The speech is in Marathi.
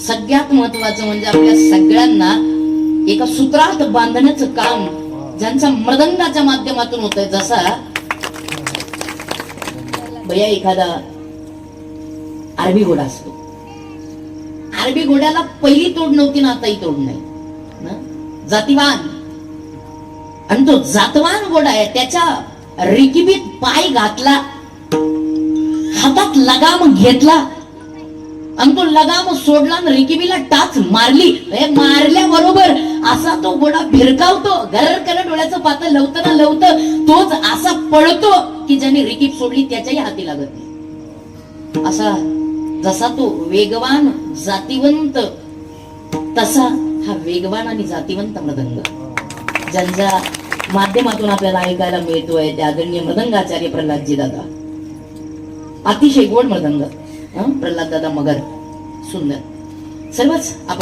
सगळ्यात महत्वाचं म्हणजे आपल्या सगळ्यांना एका सूत्रात बांधण्याचं काम ज्यांच्या मृदंगाच्या माध्यमातून होतंय. जसा भैया एखादा अरबी घोडा असतो, अरबी घोड्याला पहिली तोड नव्हती ना आताही तोड नाही ना, जातीवान. आणि तो जातवान घोडा आहे, त्याच्या रिकिबीत पाय घातला, हातात लगाम घेतला आणि तो लगाम सोडला आणि रिकिबीला टाच मारली. मारल्याबरोबर असा तो घोडा भिरकावतो, घरकन डोळ्याचं पातळ लवतं ना लवतं तोच असा पळतो की ज्याने रिकीब सोडली त्याच्याही हाती लागत नाही. असा जसा तो वेगवान जातीवंत, तसा हा वेगवान आणि जातीवंत मृदंग ज्यांच्या माध्यमातून आपल्याला ऐकायला मिळतोय ते आदरणीय मृदंगाचार्य प्रल्हादजी दादा. अतिशय गोड मृदंग, प्रल्हाद दादा मगर. सुंदर. सर्वच आपण